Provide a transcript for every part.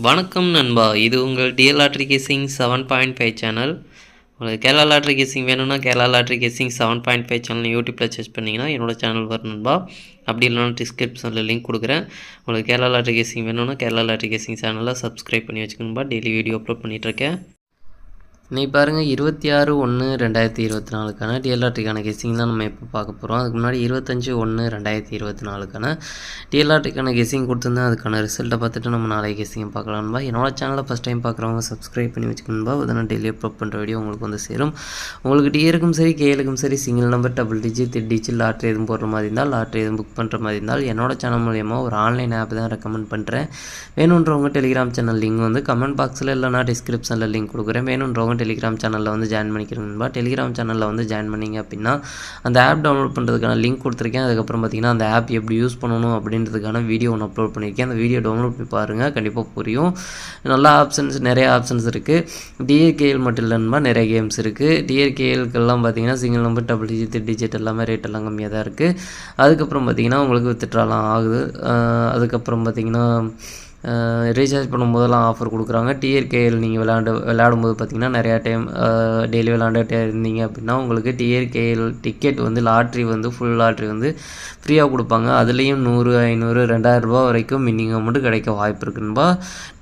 வணக்கம் நண்பா, இது உங்கள் டிஎல் லாட்ரி கேசிங் 7.5 சேனல். உங்களுக்கு கேரளா லாட்ரி கேசிங் வேணும்னா கேரளா லாட்ரி கேசிங் 7.5 சேனல் யூடியூப்பில் சர்ச் பண்ணிங்கன்னா என்னோடய சேனல் வரும் நண்பா. அப்படி இல்லைனா டிஸ்கிரிப்ஷனில் லிங்க் கொடுக்குறேன். உங்களுக்கு கேரளா லாட்ரி கேசிங் வேணும்னா கேரளா லாட்ரி கேசிங் சேனலை சப்ஸ்கிரைப் பண்ணி வச்சுக்கணும்பா. டெய்லி வீடியோ அப்லோட் பண்ணிகிட்ருக்கேன். நீ பாருங்கள், 26/1/2024 டிஎல்ஆர்டிக்கான கெஸ்ஸிங் தான் நம்ம எப்போ பார்க்க போகிறோம். அதுக்கு முன்னாடி 25/1/2024 டிஎல்ஆர்டிக்கான கெஸ்ஸிங் கொடுத்துருந்தேன். அதுக்கான ரிசல்ட்டை பார்த்துட்டு நம்ம நாளைக்கு கெஸ்ஸிங் பார்க்கலாம்பா. என்னோட சேனலை ஃபஸ்ட் டைம் பார்க்குறவங்க சப்ஸ்கிரைப் பண்ணி வச்சுக்கணும்பா. அதை நான் டெய்லி அப்லோட் பண்ணுற வீடியோ உங்களுக்கு வந்து சேரும். உங்களுக்கு டிஏருக்கும் சரி கேலுக்கும் சரி single number double digit digit lottery எதுவும் போடுற மாதிரி இருந்தால், லாட்ரி எதுவும் புக் பண்ணுற மாதிரி இருந்தால் என்னோட சேனல் மூலியமாக ஒரு ஆன்லைன் ஆப் தான் ரெக்கமெண்ட் பண்ணுறேன். வேணுன்றவங்க டெலிகிராம் சேனல் லிங்க் வந்து கமெண்ட் பாக்ஸில் இல்லைனா டிஸ்கிரிப்ஷனில் லிங்க் கொடுக்குறேன். வேணுன்றவங்க டெலிகிராம் சேனலில் வந்து ஜாயின் பண்ணிக்கிறேன்பா. டெலிகிராம் சேனலில் வந்து ஜாயின் பண்ணிங்க அப்படின்னா அந்த ஆப் டவுன்லோட் பண்ணுறதுக்கான லிங்க் கொடுத்துருக்கேன். அதுக்கப்புறம் பார்த்திங்கன்னா அந்த ஆப் எப்படி யூஸ் பண்ணணும் அப்படின்றதுக்கான வீடியோ ஒன்று அப்லோட் பண்ணியிருக்கேன். அந்த வீடியோ டவுன்லோட் பண்ணி பாருங்கள், கண்டிப்பாக புரியும். நல்ல ஆப்ஷன்ஸ், நிறைய ஆப்ஷன்ஸ் இருக்குது. டிஏகேஎல் மட்டும் இல்லைன்னா நிறைய கேம்ஸ் இருக்குது. டிஏகேஎல்க்கெல்லாம் பார்த்திங்கன்னா சிங்கிள் நம்பர் டபுள் டிஜிட் எல்லாமே ரேட் எல்லாம் கம்மியாக தான் இருக்குது. அதுக்கப்புறம் பார்த்திங்கன்னா உங்களுக்கு வித்ட்ராலாம் ஆகுது. அதுக்கப்புறம் பார்த்திங்கன்னா ரீசார்ஜ் பண்ணும்போதெல்லாம் ஆஃபர் கொடுக்குறாங்க. டிஆர்கேஎல் நீங்கள் விளையாடும்போது பார்த்திங்கன்னா நிறையா டைம் டெய்லி விளையாண்டுகிட்டே இருந்தீங்க அப்படின்னா உங்களுக்கு டிஆர்கேஎல் டிக்கெட் வந்து லாட்ரி வந்து ஃபுல் லாட்ரி வந்து ஃப்ரீயாக கொடுப்பாங்க. அதுலேயும் 100, 500, 2000 ரூபா வரைக்கும் மின்னிங் அமௌண்ட்டு கிடைக்க வாய்ப்பு இருக்குன்பா.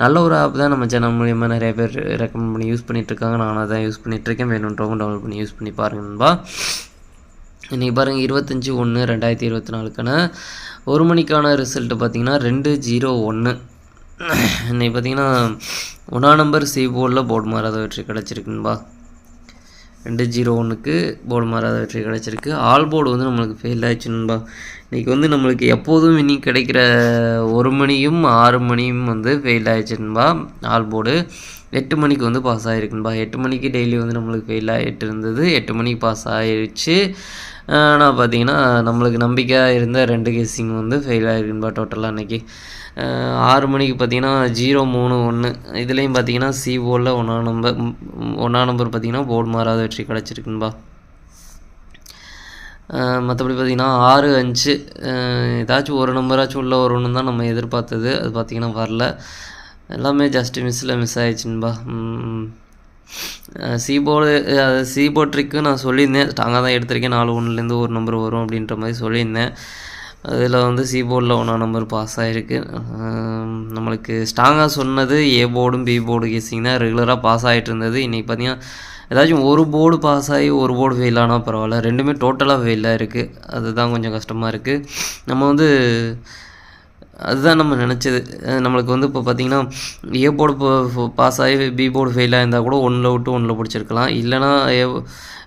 நல்ல ஒரு ஆப் தான். நம்ம சேனல் மூலியமாக நிறைய பேர் ரெக்கமெண்ட் பண்ணி யூஸ் பண்ணிகிட்ருக்காங்க. நான் அதை யூஸ் பண்ணிகிட்ருக்கேன். வேணுன்றவங்க டவுன்லோட் பண்ணி யூஸ் பண்ணி பாருங்கன்பா. இன்றைக்கி பாருங்கள், 25/1/2024 1 மணிக்கான ரிசல்ட்டு பார்த்திங்கன்னா 201. இன்றைக்கி பார்த்திங்கன்னா 1ஆம் நம்பர் சி போர்டில் போர்டு மாறாத வெற்றி கிடச்சிருக்குன்பா. 201க்கு போர்டு மாறாத வெற்றி கிடச்சிருக்கு. ஆல் போர்டு வந்து நம்மளுக்கு ஃபெயில் ஆயிடுச்சுன்பா. இன்றைக்கி வந்து நம்மளுக்கு எப்போதும் இன்னைக்கு கிடைக்கிற 1 மணியும் 6 மணியும் வந்து ஃபெயில் ஆயிடுச்சுன்பா. ஆல் போர்டு 8 மணிக்கு வந்து பாஸ் ஆகிருக்குன்பா. 8 மணிக்கு டெய்லி வந்து நம்மளுக்கு ஃபெயில் ஆகிட்டு இருந்தது. 8 மணிக்கு பாஸ் ஆகிடுச்சு. ஆனால் பார்த்திங்கன்னா நம்மளுக்கு நம்பிக்கையாக இருந்த 2 கெஸ்ஸிங் வந்து ஃபெயில் ஆகிருக்குன்பா. டோட்டலாக இன்றைக்கி 6 மணிக்கு பார்த்திங்கன்னா 031. இதுலேயும் பார்த்திங்கன்னா சி போர்டில் 1ஆம் நம்பர் பார்த்திங்கன்னா போர்டு மாறாத வெற்றி கிடச்சிருக்குன்பா. மற்றபடி பார்த்திங்கன்னா 6, 5 ஏதாச்சும் ஒரு நம்பராச்சும் உள்ள வரணுன்னு தான் நம்ம எதிர்பார்த்தது. அது பார்த்திங்கன்னா வரல. எல்லாமே ஜஸ்ட்டு மிஸ் ஆகிடுச்சுன்பா. சீபோர்ட் ட்ரிக்கு நான் சொல்லியிருந்தேன். ஸ்ட்ராங்காக தான் எடுத்திருக்கேன். 4-1லேருந்து ஒரு நம்பர் வரும் அப்படின்ற மாதிரி சொல்லியிருந்தேன். அதில் வந்து சி போர்டில் 1ஆம் நம்பர் பாஸ் ஆகிருக்கு. நம்மளுக்கு ஸ்ட்ராங்காக சொன்னது ஏ போர்டும் பி போர்டு கேசிங் தான் ரெகுலராக பாஸ் ஆகிட்டு இருந்தது. இன்றைக்கி பார்த்திங்கன்னா ஏதாச்சும் ஒரு போர்டு பாஸ் ஆகி ஒரு போர்டு ஃபெயில் ஆனால் பரவாயில்ல, ரெண்டுமே டோட்டலாக ஃபெயிலாக இருக்குது. அதுதான் கொஞ்சம் கஷ்டமாக இருக்குது. நம்ம வந்து அதுதான் நம்ம நினச்சது. நம்மளுக்கு வந்து இப்போ பார்த்திங்கன்னா ஏ போர்டு பாஸ் ஆகி பி போர்டு ஃபெயிலாக இருந்தால் கூட 1ல் விட்டு 1ல் பிடிச்சிருக்கலாம். இல்லைனா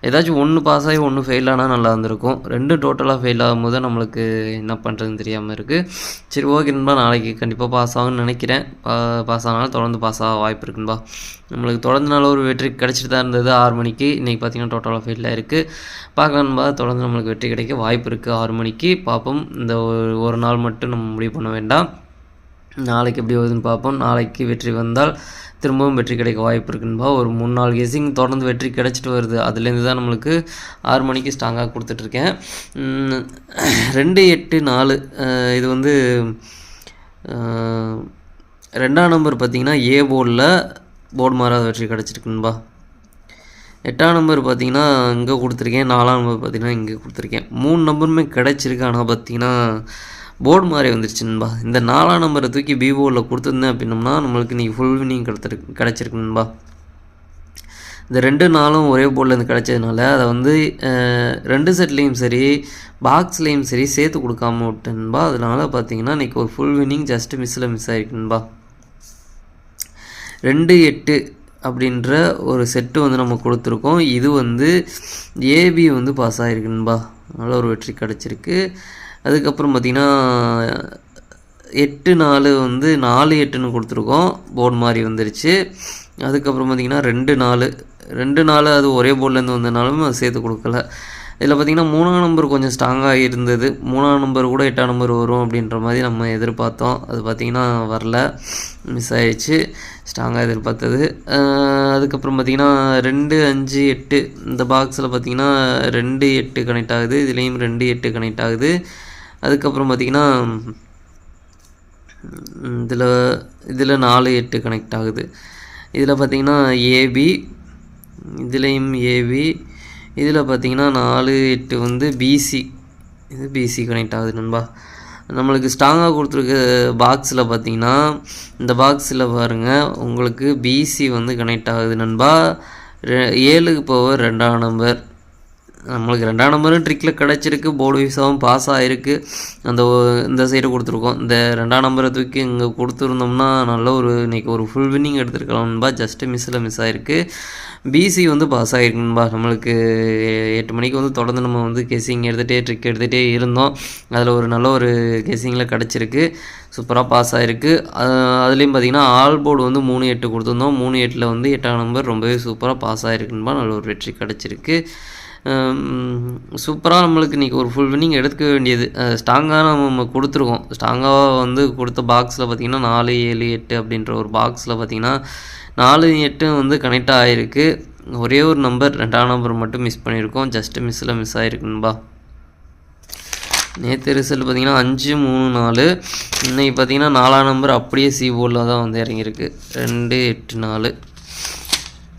ஏதாச்சும் 1 பாஸ் ஆகி 1 ஃபெயில் ஆனால் நல்லா இருந்திருக்கும். 2 டோட்டலாக ஃபெயில் ஆகும்போது நம்மளுக்கு என்ன பண்ணுறதுன்னு தெரியாமல் இருக்குது. சரி, ஓகேன்பா. நாளைக்கு கண்டிப்பாக பாஸ் ஆகும்னு நினைக்கிறேன். பாஸ் ஆனாலும் தொடர்ந்து பாஸ் ஆக வாய்ப்பு இருக்குன்பா. நம்மளுக்கு தொடர்ந்து நல்ல ஒரு வெற்றி கிடச்சிட்டு தான் இருந்தது 6 மணிக்கு. இன்றைக்கி பார்த்திங்கன்னா டோட்டலாக ஃபெயிலாக இருக்குது. பார்க்கலான்பா. தொடர்ந்து நம்மளுக்கு வெற்றி கிடைக்க வாய்ப்பு இருக்குது 6 மணிக்கு. பார்ப்போம். இந்த ஒரு நாள் மட்டும் நம்ம முடிவு பண்ண வேண்டாம். நாளைக்கு எப்படி வருதுன்னு பார்ப்போம். நாளைக்கு வெற்றி வந்தால் திரும்பவும் வெற்றி கிடைக்க வாய்ப்பு இருக்குன்பா. ஒரு 3-4 கெஸ்ஸிங் தொடர்ந்து வெற்றி கிடச்சிட்டு வருது. அதுலேருந்து தான் நம்மளுக்கு 6 மணிக்கு ஸ்ட்ராங்காக கொடுத்துட்ருக்கேன். 2-8-4 இது வந்து 2ஆம் நம்பர் பார்த்திங்கன்னா ஏ போர்டில் போர்டு மாறாத வெற்றி கிடச்சிருக்குன்பா. 8ஆம் நம்பர் பார்த்திங்கன்னா இங்கே கொடுத்துருக்கேன். 4ஆம் நம்பர் பார்த்திங்கன்னா இங்கே கொடுத்துருக்கேன். 3 நம்பருமே கிடச்சிருக்கு. ஆனால் பார்த்திங்கன்னா போர்டு மாதிரி வந்துருச்சுன்பா. இந்த 4ஆம் நம்பரை தூக்கி பி போர்டில் கொடுத்துருந்தேன் அப்படின்னோம்னா நம்மளுக்கு இன்றைக்கி ஃபுல் வினிங் கிடச்சிருக்குன்பா. இந்த 2 நாளும் ஒரே போர்டில் கிடச்சதுனால அதை வந்து 2 செட்லேயும் சரி பாக்ஸ்லேயும் சரி சேர்த்து கொடுக்காம விட்டேன்பா. அதனால் பார்த்திங்கன்னா இன்றைக்கி ஒரு ஃபுல் வினிங் ஜஸ்ட்டு மிஸ் ஆகிருக்குன்பா. 2-8 அப்படின்ற ஒரு செட்டு வந்து நம்ம கொடுத்துருக்கோம். இது வந்து ஏபி வந்து பாஸ் ஆகிருக்குன்பா. நல்ல ஒரு வெற்றி கிடச்சிருக்கு. அதுக்கப்புறம் பார்த்திங்கன்னா 8-4 வந்து 4-8ன்னு கொடுத்துருக்கோம். போர்டு மாதிரி வந்துருச்சு. அதுக்கப்புறம் பார்த்திங்கன்னா 2-4 அது ஒரே போர்ட்லேருந்து வந்தனாலும் அது சேர்த்து கொடுக்கல. இதில் பார்த்திங்கன்னா 3ஆம் நம்பர் கொஞ்சம் ஸ்ட்ராங்காக இருந்தது. 3ஆம் நம்பர் கூட 8ஆம் நம்பர் வரும் அப்படின்ற மாதிரி நம்ம எதிர்பார்த்தோம். அது பார்த்திங்கன்னா வரல, மிஸ் ஆகிடுச்சு. ஸ்ட்ராங்காக எதிர்பார்த்தது. அதுக்கப்புறம் பார்த்திங்கன்னா 2-5-8 இந்த பாக்ஸில் பார்த்திங்கன்னா 2-8 கனெக்ட் ஆகுது. இதுலேயும் 2-8 கனெக்ட் ஆகுது. அதுக்கப்புறம் பார்த்திங்கன்னா இதில் 4 8 கனெக்ட் ஆகுது. இதில் பார்த்திங்கன்னா ஏபி, இதுலேயும் ஏபி, இதில் பார்த்திங்கன்னா 4 8 வந்து பிசி, இது பிசி கனெக்ட் ஆகுது நண்பா. நம்மளுக்கு ஸ்ட்ராங்காக கொடுத்துருக்க பாக்ஸில் பார்த்திங்கன்னா இந்த பாக்ஸில் பாருங்கள் உங்களுக்கு பிசி வந்து கனெக்ட் ஆகுது நண்பா. 7க்கு பவர் 2ஆம் நம்பர், நம்மளுக்கு 2ஆம் நம்பரும் ட்ரிக்கில் கிடச்சிருக்கு, போர்டு வைஸாகவும் பாஸ் ஆகிருக்கு. இந்த சைடு கொடுத்துருக்கோம். இந்த 2ஆம் நம்பரை தூக்கி இங்கே கொடுத்துருந்தோம்னா நல்ல இன்றைக்கி ஒரு ஃபுல் வின்னிங் எடுத்துருக்கலாம்பா. ஜஸ்ட்டு மிஸ் ஆகிருக்கு. பிசி வந்து பாஸ் ஆகிருக்குன்பா. நம்மளுக்கு 8 மணிக்கு வந்து தொடர்ந்து நம்ம வந்து கெஸிங் ட்ரிக் எடுத்துகிட்டே இருந்தோம். அதில் நல்ல ஒரு கெஸிங்கில் கிடச்சிருக்கு, சூப்பராக பாஸ் ஆகிருக்கு. அதுலேயும் பார்த்திங்கன்னா ஆல் போர்டு வந்து 3 8 கொடுத்துருந்தோம். 3 8ல் வந்து 8ஆம் நம்பர் ரொம்பவே சூப்பராக பாஸ் ஆகிருக்குன்பா. நல்ல ஒரு வெற்றி கிடச்சிருக்கு. சூப்பராக நம்மளுக்கு இன்றைக்கி ஒரு ஃபுல் வின்னிங் எடுக்க வேண்டியது. ஸ்ட்ராங்காக நம்ம கொடுத்துருக்கோம். ஸ்ட்ராங்காக வந்து கொடுத்த பாக்ஸில் பார்த்திங்கன்னா 4 7 8 அப்படின்ற ஒரு பாக்ஸில் பார்த்திங்கன்னா 4 8 வந்து கனெக்ட் ஆகிருக்கு. ஒரே ஒரு நம்பர் 2ஆம் நம்பர் மட்டும் மிஸ் பண்ணியிருக்கோம். ஜஸ்ட்டு மிஸ் ஆகிருக்குன்பா. நேற்று ரிசல்ட் பார்த்திங்கன்னா 5 3 4. இன்றைக்கி பார்த்திங்கன்னா 4ஆம் நம்பர் அப்படியே சி போர்டில் தான் வந்து இறங்கியிருக்கு, 2 8 4.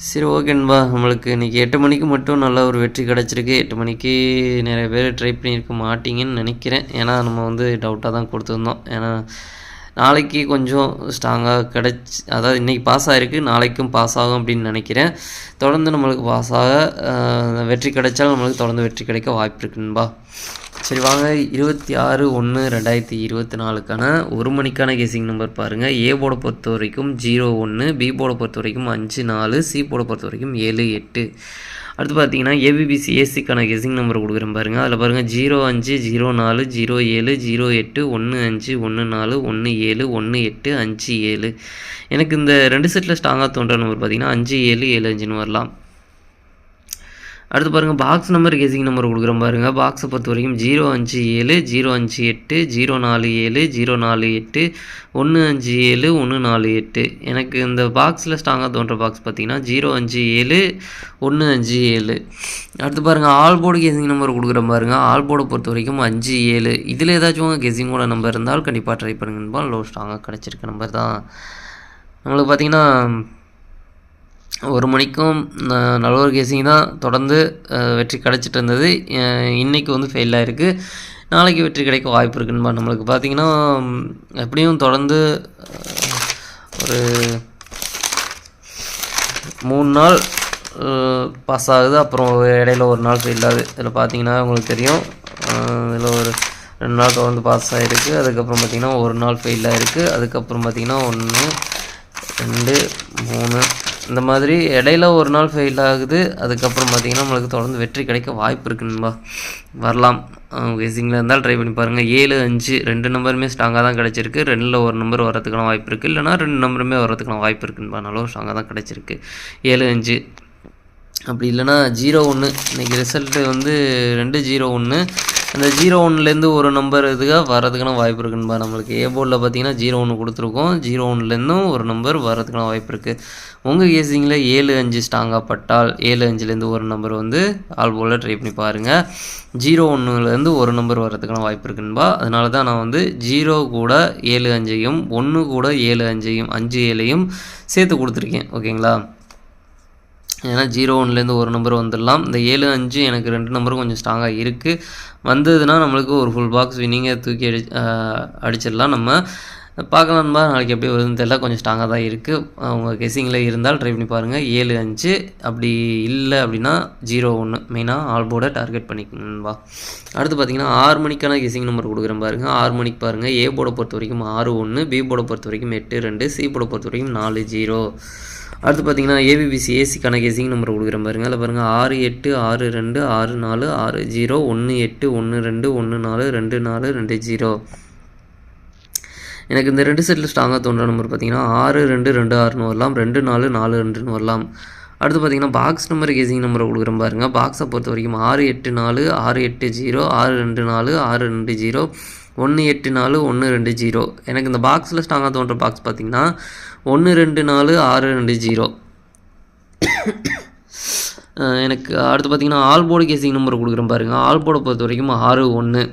சரி ஓகேன்பா. நம்மளுக்கு இன்றைக்கி 8 மணிக்கு மட்டும் நல்ல ஒரு வெற்றி கிடச்சிருக்கு. 8 மணிக்கு நிறைய பேர் ட்ரை பண்ணியிருக்க மாட்டிங்கன்னு நினைக்கிறேன். ஏன்னா நம்ம வந்து டவுட்டாக தான் கொடுத்துருந்தோம். ஏன்னா நாளைக்கு கொஞ்சம் ஸ்ட்ராங்காக அதாவது இன்றைக்கி பாஸ் ஆகிருக்கு, நாளைக்கும் பாஸ் ஆகும் அப்படின்னு நினைக்கிறேன். தொடர்ந்து நம்மளுக்கு பாஸ் ஆக வெற்றி கிடைச்சாலும் நம்மளுக்கு தொடர்ந்து வெற்றி கிடைக்க வாய்ப்பு இருக்குன்பா. சரி வாங்க, 26/1/2024க்கான 1 மணிக்கான கெஸிங் நம்பர் பாருங்கள். ஏ போர்டை பொறுத்த வரைக்கும் 0 1, பி போர்டை பொறுத்த வரைக்கும் 5 4, சி போர்டை பொறுத்த வரைக்கும் 7 8. அடுத்து பார்த்தீங்கன்னா ஏபிபிசி ஏசிக்கான கெஸிங் நம்பர் கொடுக்குறேன் பாருங்கள். அதில் பாருங்கள் 0 5 0 4 0 7 0 8 1 5 1 4 1 7 1 8 5 7. எனக்கு இந்த 2 செட்டில் ஸ்ட்ராங்காக தோன்ற நம்பர் பார்த்திங்கன்னா 5 7 7 5ன்னு வரலாம். அடுத்து பாருங்கள் பாக்ஸ் நம்பர் கெஸிங் நம்பர் கொடுக்குறேன் பாருங்கள். பாக்ஸை பொறுத்த வரைக்கும் 0 5 7 0 5 8 0 4 7 0 4 8 1 5 7 1 4 8. எனக்கு இந்த பாக்ஸில் ஸ்ட்ராங்காக தோன்ற பாக்ஸ் பார்த்திங்கன்னா 0 5 7 1 5 7. அடுத்து பாருங்கள் ஆல் போர்டு கெஸிங் நம்பர் கொடுக்குறேன் பாருங்கள். ஆல் போர்டை பொறுத்த வரைக்கும் 5 7. இதில் ஏதாச்சும் கெஸிங்கோட நம்பர் இருந்தால் கண்டிப்பாக ட்ரை பண்ணுங்கன்பா. லோ ஸ்ட்ராங்காக கிடச்சிருக்க நம்பர் தான். நம்மளுக்கு பார்த்திங்கன்னா 1 மணிக்கும் நல்ல ஒரு கெஸிங் தான் தொடர்ந்து வெற்றி கிடச்சிட்டு இருந்தது. இன்றைக்கி வந்து ஃபெயில் ஆகிருக்கு. நாளைக்கு வெற்றி கிடைக்க வாய்ப்பு இருக்குன்பா. நம்மளுக்கு பார்த்திங்கன்னா எப்படியும் தொடர்ந்து ஒரு 3 நாள் பாஸ் ஆகுது, அப்புறம் இடையில ஒரு நாள் ஃபெயில் ஆகுது. இதில் பார்த்திங்கன்னா உங்களுக்கு தெரியும், இதில் ஒரு 2 நாள் தொடர்ந்து பாஸ் ஆகிருக்கு. அதுக்கப்புறம் பார்த்திங்கன்னா ஒரு நாள் ஃபெயில் ஆகிருக்கு. அதுக்கப்புறம் பார்த்திங்கன்னா 1 2 3 இந்த மாதிரி இடையில ஒரு நாள் ஃபெயில் ஆகுது. அதுக்கப்புறம் பார்த்திங்கன்னா நம்மளுக்கு தொடர்ந்து வெற்றி கிடைக்க வாய்ப்பு இருக்குன்பா. வரலாம், கெஸிங்கில் இருந்தால் ட்ரை பண்ணி பாருங்கள். 7 5 2 நம்பருமே ஸ்ட்ராங்காக தான் கிடச்சிருக்கு. 2ல் ஒரு நம்பர் வரதுக்கான வாய்ப்பு இருக்குது, இல்லைனா 2 நம்பருமே வரதுக்கான வாய்ப்பு இருக்குன்பா. நல்லா ஸ்ட்ராங்காக தான் கிடச்சிருக்கு 7 5. அப்படி இல்லைனா 0 1. இன்றைக்கி ரிசல்ட்டு வந்து 2 0 1. அந்த 0 1லேருந்து ஒரு நம்பர் வரதுக்கான வாய்ப்பு இருக்குன்பா. நம்மளுக்கு ஏ போர்டில் பார்த்திங்கன்னா 0 1 கொடுத்துருக்கோம். 0 1லேருந்தும் ஒரு நம்பர் வரதுக்கான வாய்ப்பு இருக்குது. உங்கள் கேஸிங்கில் 7 5 ஸ்ட்ராங்காக பட்டால் 7 5லேருந்து ஒரு நம்பர் வந்து ஆல் போர்டில் ட்ரை பண்ணி பாருங்கள். 0 1லேருந்து ஒரு நம்பர் வரதுக்கான வாய்ப்பு இருக்குன்பா. அதனால தான் நான் வந்து 0 கூட 7 5ஐயும் 1 கூட 7 5ஐயும் 5 7ஐயும் சேர்த்து கொடுத்துருக்கேன். ஓகேங்களா? ஏன்னா 0 1லேருந்து ஒரு நம்பர் வந்துடலாம். இந்த 7 5 எனக்கு 2 நம்பரும் கொஞ்சம் ஸ்ட்ராங்காக இருக்குது. வந்ததுன்னா நம்மளுக்கு ஒரு ஃபுல் பாக்ஸ் வின்னிங்கை தூக்கி அடிச்சிடலாம். நம்ம பார்க்கலாம்பா, நாளைக்கு எப்படி வருதுன்னு தெரியல. கொஞ்சம் ஸ்ட்ராங்காக தான் இருக்குது. உங்கள் கெஸிங்கில் இருந்தால் ட்ரை பண்ணி பாருங்கள். 7 5. அப்படி இல்லை அப்படின்னா 0 1 மெயினாக ஆல் போர்டை டார்கெட் பண்ணிக்கணும்பா. அடுத்து பார்த்திங்கன்னா 6 மணிக்கான கெஸிங் நம்பர் கொடுக்குறேன் பாருங்கள். 6 மணிக்கு பாருங்கள். ஏ போர்டை பொறுத்த வரைக்கும் 6 1, பி போர்டை பொறுத்த வரைக்கும் 8 2, சி போர்டை பொறுத்த வரைக்கும் 4 0. அடுத்து பார்த்திங்கன்னா ஏபிபிசி ஏசிக்கான கெஸிங் நம்பர் கொடுக்குறேன் பாருங்கள். அதில் பாருங்கள் 6 8 6 2 6 4 6 0 1 8 1 2 1 4 2 4 2 0. எனக்கு இந்த 2 செட்டில் ஸ்ட்ராங்காக தோன்ற நம்பர் பார்த்திங்கன்னா 6 2 2 6ன்னு வரலாம், 2 4 4 2ன்னு வரலாம். அடுத்து பார்த்திங்கன்னா பாக்ஸ் நம்பர் கெஸிங் நம்பரை கொடுக்குறேன் பாருங்கள். பாக்ஸை பொறுத்த வரைக்கும் 6 8 4 6 8 0 6 2 4 6 2 0 1 8 4 1 2 0. எனக்கு இந்த பாக்ஸில் ஸ்ட்ராங்காக தோன்ற பாக்ஸ் பார்த்திங்கன்னா 1 2 4 6 2 0. எனக்கு அடுத்து பார்த்திங்கன்னா ஆல் போர்டு கெஸிங் நம்பர் கொடுக்குறேன் பாருங்கள். ஆல் போர்டை பொறுத்த வரைக்கும் 6 1.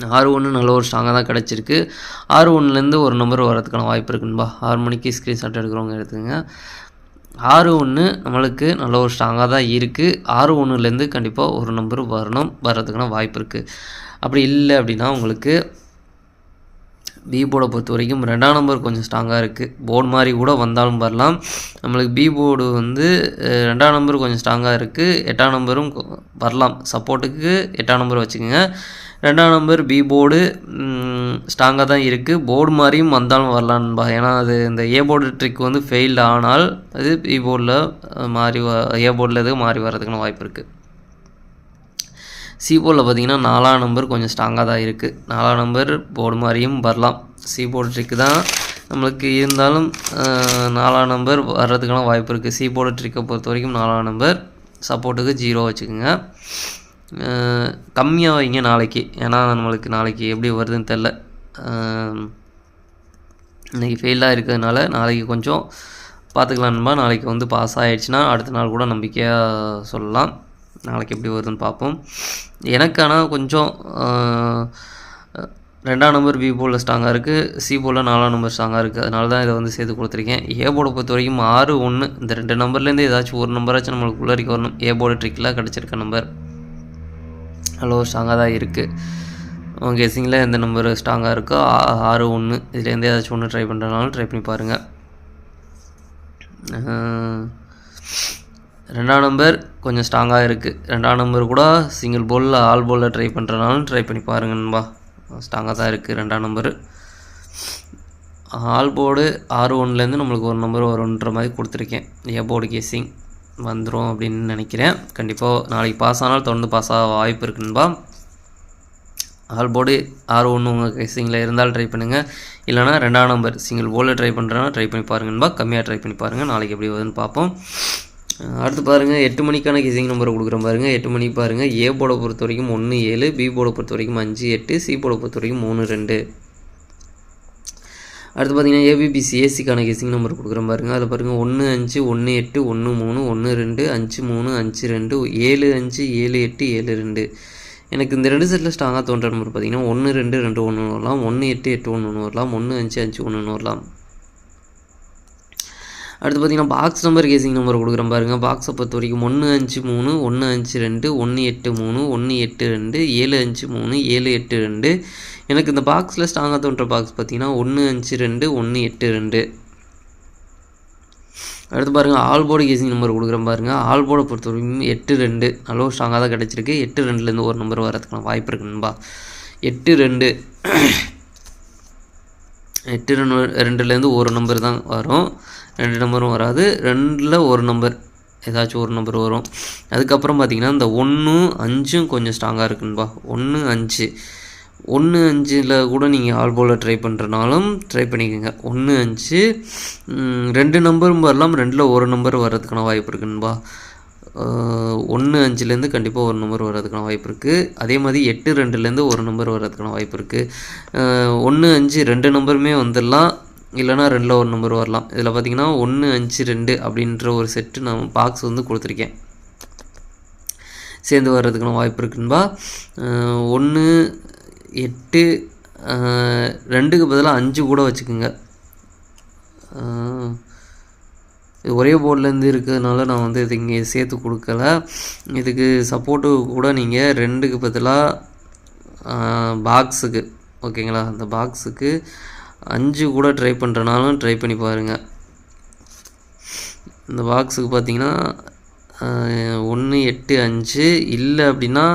6-1 நல்ல ஒரு ஸ்ட்ராங்காக தான் கிடச்சிருக்கு. 6-1லேருந்து ஒரு நம்பர் வரதுக்கான வாய்ப்பு இருக்குன்பா. 6 மணிக்கு ஸ்க்ரீன்ஷாட் எடுக்கிறவங்க எடுத்துங்க. 6-1 நம்மளுக்கு நல்ல ஒரு ஸ்ட்ராங்காக தான் இருக்குது. 6-1லேருந்து கண்டிப்பாக ஒரு நம்பர் வர்றதுக்கான வாய்ப்பு இருக்குது. அப்படி இல்லை அப்படின்னா உங்களுக்கு பி போர்டை பொறுத்த வரைக்கும் 2ஆம் நம்பர் கொஞ்சம் ஸ்ட்ராங்காக இருக்குது. போர்டு மாதிரி கூட வந்தாலும் வரலாம். நம்மளுக்கு பி போர்டு வந்து 2ஆம் நம்பர் கொஞ்சம் ஸ்ட்ராங்காக இருக்குது. 8ஆம் நம்பரும் வரலாம். சப்போர்ட்டுக்கு 8ஆம் நம்பர் வச்சுக்கோங்க. 2ஆம் நம்பர் பி போர்டு ஸ்ட்ராங்காக தான் இருக்குது. போர்டு மாதிரியும் வந்தாலும் வரலான்பா. ஏன்னா அது இந்த ஏ போர்டு ட்ரிக் வந்து ஃபெயில்டு ஆனால் அது பி போர்டில் மாறி ஏ போர்டில் எதுவும் மாறி வர்றதுக்கான வாய்ப்பு இருக்குது. சி போர்டில் பார்த்திங்கன்னா 4ஆம் நம்பர் கொஞ்சம் ஸ்ட்ராங்காக தான் இருக்குது. 4ஆம் நம்பர் போர்டு மாதிரியும் வரலாம். சி போர்டு ட்ரிக்கு தான் நம்மளுக்கு இருந்தாலும் 4ஆம் நம்பர் வர்றதுக்கான வாய்ப்பு இருக்குது. சி போர்டு ட்ரிக்கை பொறுத்த வரைக்கும் 4ஆம் நம்பர் சப்போர்ட்டுக்கு 0 வச்சுக்கோங்க. கம்மியாக வைங்க நாளைக்கு. ஏன்னா நம்மளுக்கு நாளைக்கு எப்படி வருதுன்னு தெரில. இன்றைக்கி ஃபெயிலாக இருக்கிறதுனால நாளைக்கு கொஞ்சம் பார்த்துக்கலான்பா. நாளைக்கு வந்து பாஸ் ஆகிடுச்சுன்னா அடுத்த நாள் கூட நம்பிக்கையாக சொல்லலாம். நாளைக்கு எப்படி வருதுன்னு பார்ப்போம். எனக்கு ஆனால் கொஞ்சம் 2ஆம் நம்பர் பி போர்டில் ஸ்ட்ராங்காக இருக்குது. சி போர்டில் 4ஆம் நம்பர் ஸ்ட்ராங்காக இருக்குது. அதனால தான் இதை வந்து சேர்த்து கொடுத்துருக்கேன். ஏ போர்டை பொறுத்த வரைக்கும் 6-1 இந்த 2 நம்பர்லேருந்து ஏதாச்சும் ஒரு நம்பராச்சும் நம்மளுக்கு உள்ளரிக்க வரணும். ஏ போர்டு ட்ரிக்கில் கிடச்சிருக்க நம்பர் அவ்வளோ ஸ்ட்ராங்காக தான் இருக்குது. உங்கள் கெஸ்ஸிங்கில் எந்த நம்பர் ஸ்ட்ராங்காக இருக்கோ 6-1 இதுலேருந்து ஏதாச்சும் ஒன்று ட்ரை பண்ணுறதுனாலும் ட்ரை பண்ணி பாருங்கள். 2ஆம் நம்பர் கொஞ்சம் ஸ்ட்ராங்காக இருக்குது. 2ஆம் நம்பர் கூட சிங்கிள் போலில் ஆல் போலில் ட்ரை பண்ணுறதுனாலும் ட்ரை பண்ணி பாருங்கன்பா. ஸ்ட்ராங்காக தான் இருக்குது 2ஆம் நம்பர். ஆல் போர்டு 6-1லேருந்து நம்மளுக்கு ஒரு நம்பர் வரும்ன்ற மாதிரி கொடுத்துருக்கேன். ஏ போர்டு கெஸ்ஸிங் வந்துடும் அப்படின்னு நினைக்கிறேன். கண்டிப்பாக நாளைக்கு பாஸ் ஆனால் தொடர்ந்து பாஸ் ஆக வாய்ப்பு இருக்குன்பா. ஆல் போர்டு 6-1 உங்கள் கெஸ்ஸிங்கில் இருந்தாலும் ட்ரை பண்ணுங்கள். இல்லைனா 2ஆம் நம்பர் சிங்கிள் போலில் ட்ரை பண்ணுறேன்னா ட்ரை பண்ணி பாருங்கன்பா. கம்மியாக ட்ரை பண்ணி பாருங்கள். நாளைக்கு எப்படி வருதுன்னு பார்ப்போம். அடுத்து பாருங்கள் 8 மணிக்கான கெஸ்ஸிங் நம்பரை கொடுக்குறேன் பாருங்கள். 8 மணிக்கு பாருங்கள். ஏ போர்டை பொறுத்த வரைக்கும் 1-7, பி போர்டை பொறுத்த வரைக்கும் 5-8, சி போர்டை பொறுத்த வரைக்கும் 3-2. அடுத்து பார்த்தீங்கன்னா ஏபிபிசி ஏசிக்கான கெஸ்ஸிங் நம்பர் கொடுக்குறேன் பாருங்கள். அதில் பாருங்கள் 1-5, 1-8, 1-3, 1-2, 5-3, 5-2, 7-5, 7-8, 7-2. எனக்கு இந்த 2 செட்டில் ஸ்ட்ராங்காக தோன்ற நம்பர் பார்த்தீங்கன்னா 1-2, 2-1 வரலாம். 1-8, 8-1 வரலாம். 1-5, 5-1 வரலாம். அடுத்து பார்த்தீங்கன்னா பாக்ஸ் நம்பர் கேசிங் நம்பர் கொடுக்குறேன் பாருங்கள். பாக்ஸை பொறுத்த வரைக்கும் 1-5-3, 1-5-2, 1-8-3, 1-8-2, 7-5-3, 7-8-2. எனக்கு இந்த பாக்ஸில் ஸ்ட்ராங்காக தோன்ற பாக்ஸ் பார்த்தீங்கன்னா 1-5-2, 1-8-2. அடுத்து பாருங்கள் ஆல் போர்டு கேசிங் நம்பர் கொடுக்குறேன் பாருங்கள். ஆல் போர்டை பொறுத்த வரைக்கும் 8-2 நல்ல ஒரு ஸ்ட்ராங்காக தான் கிடச்சிருக்கு. 8-2லேருந்து ஒரு நம்பர் வரதுக்கான வாய்ப்பு இருக்குன்பா. 8-2 8-2லேருந்து ஒரு நம்பர் தான் வரும். 2 நம்பரும் வராது. 2ல் ஒரு நம்பர் ஏதாச்சும் ஒரு நம்பர் வரும். அதுக்கப்புறம் பார்த்திங்கன்னா இந்த 1-5 கொஞ்சம் ஸ்ட்ராங்காக இருக்குன்பா. 1-5 1-5ல் கூட நீங்கள் ஆல் போலில் ட்ரை பண்ணுறனாலும் ட்ரை பண்ணிக்கோங்க. 1-5 2 நம்பரும் வரலாம். 2ல் ஒரு நம்பர் வர்றதுக்கான வாய்ப்பு இருக்குன்பா. 1-5லேருந்து கண்டிப்பாக ஒரு நம்பர் வர்றதுக்கான வாய்ப்பு இருக்குது. அதே மாதிரி 8-2லேருந்து ஒரு நம்பர் வர்றதுக்கான வாய்ப்பு இருக்குது. 1-5 2 நம்பருமே வந்துடலாம். இல்லைனா 2ல் ஒரு நம்பர் வரலாம். இதில் பார்த்திங்கன்னா 1-5-2 அப்படின்ற ஒரு செட்டு நான் பாக்ஸ் வந்து கொடுத்துருக்கேன். சேர்ந்து வர்றதுக்கான வாய்ப்பு இருக்குன்பா. 1-8 2க்கு பதிலாக 5 கூட வச்சுக்கோங்க. ஒரே போர்ட்லேருந்து இருக்கிறதுனால நான் வந்து இது இங்கே சேர்த்து கொடுக்கல. இதுக்கு சப்போர்ட்டு கூட நீங்கள் 2க்கு பதிலாக பாக்ஸுக்கு ஓகேங்களா, அந்த பாக்ஸுக்கு 5 கூட ட்ரை பண்ணுறனாலும் ட்ரை பண்ணி பாருங்கள். இந்த பாக்ஸுக்கு பார்த்தீங்கன்னா 1-8-5 இல்லை அப்படின்னா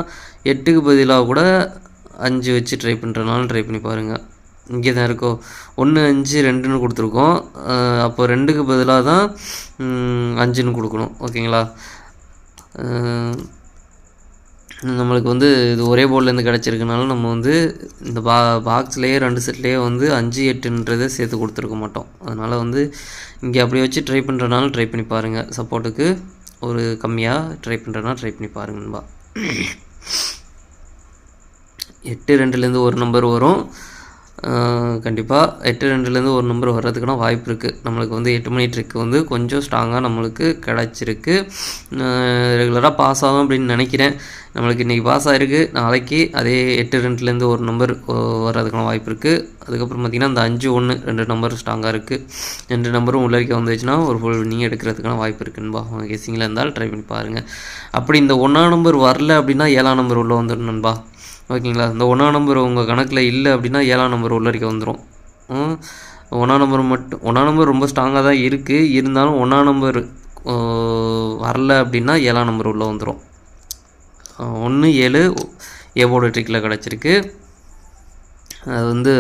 8க்கு பதிலாக கூட 5 வச்சு ட்ரை பண்ணுறனாலும் ட்ரை பண்ணி பாருங்கள். இங்கே தான் இருக்கோ 1-5-2ன்னு கொடுத்துருக்கோம். அப்போ 2க்கு பதிலாக தான் 5ன்னு கொடுக்கணும். ஓகேங்களா, நம்மளுக்கு வந்து இது ஒரே போர்ட்லேருந்து கிடச்சிருக்கனால நம்ம வந்து இந்த பாக்ஸ்லேயே 2 செட்லேயே வந்து 5-8ன்றதை சேர்த்து கொடுத்துருக்க மாட்டோம். அதனால் வந்து இங்கே அப்படி வச்சு ட்ரை பண்ணுறனாலும் ட்ரை பண்ணி பாருங்கள். சப்போர்ட்டுக்கு ஒரு கம்மியாக ட்ரை பண்ணுறனா ட்ரை பண்ணி பாருங்கன்பா. 8-2லேருந்து ஒரு நம்பர் வரும். கண்டிப்பாக 8-2லேருந்து ஒரு நம்பர் வர்றதுக்கான வாய்ப்பு இருக்குது. நம்மளுக்கு வந்து 8 மணி ட்ரிக்கு வந்து கொஞ்சம் ஸ்ட்ராங்காக நம்மளுக்கு கிடச்சிருக்கு. ரெகுலராக பாஸ் ஆகும் அப்படின்னு நினைக்கிறேன். நம்மளுக்கு இன்றைக்கி பாஸ் ஆகிருக்கு. நாளைக்கு அதே 8-2லேருந்து ஒரு நம்பர் வர்றதுக்கான வாய்ப்பு இருக்குது. அதுக்கப்புறம் பார்த்திங்கன்னா அந்த 5-1 2 நம்பர் ஸ்ட்ராங்காக இருக்குது. 2 நம்பரும் உள்ளரிக்க வந்துச்சுன்னா ஒரு ஃபுல் வின்னிங் எடுக்கிறதுக்கான வாய்ப்பு இருக்குன்பா. கெஸ்ஸிங்கில் இருந்தாலும் ட்ரை பண்ணி பாருங்கள். அப்படி இந்த 1ஆம் நம்பர் வரல அப்படின்னா 7ஆம் நம்பர் உள்ளே வந்துடும் நண்பா. ஓகேங்களா? இந்த 1ஆம் நம்பர் உங்கள் கணக்கில் இல்லை அப்படின்னா 7ஆம் நம்பர் உள்ளரிக்க வந்துடும். 1ஆம் நம்பர் மட்டும் 1ஆம் நம்பர் ரொம்ப ஸ்ட்ராங்காக தான் இருக்குது. இருந்தாலும் 1ஆம் நம்பர் வரல அப்படின்னா 7ஆம் நம்பர் உள்ளே வந்துடும். 1-7 ஏபோர்டு ட்ரிக்கில் கிடச்சிருக்கு. அது வந்து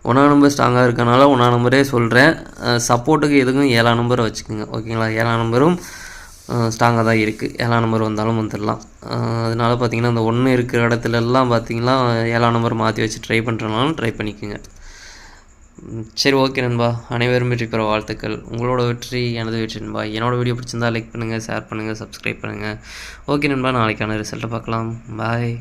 1ஆம் நம்பர் ஸ்ட்ராங்காக இருக்கனால 1ஆம் நம்பரே சொல்கிறேன். சப்போர்ட்டுக்கு எதுக்கும் 7ஆம் நம்பரை வச்சுக்கோங்க. ஓகேங்களா? 7ஆம் நம்பரும் ஸ்ட்ராங்காக தான் இருக்குது. 7ஆம் நம்பர் வந்தாலும் வந்துடலாம். அதனால் பார்த்திங்கன்னா அந்த 1 இருக்கிற இடத்துலலாம் பார்த்திங்கன்னா 7ஆம் நம்பர் மாற்றி வச்சு ட்ரை பண்ணுறனாலும் ட்ரை பண்ணிக்கோங்க. சரி, ஓகே நண்பா. அனைவரும் வெற்றி பெற வாழ்த்துக்கள். உங்களோட வெற்றி எனது வெற்றி நண்பா. என்னோடய வீடியோ பிடிச்சிருந்தால் லைக் பண்ணுங்கள், ஷேர் பண்ணுங்கள், சப்ஸ்கிரைப் பண்ணுங்கள். ஓகே நண்பா, நாளைக்கான ரிசல்ட்டை பார்க்கலாம். பாய்.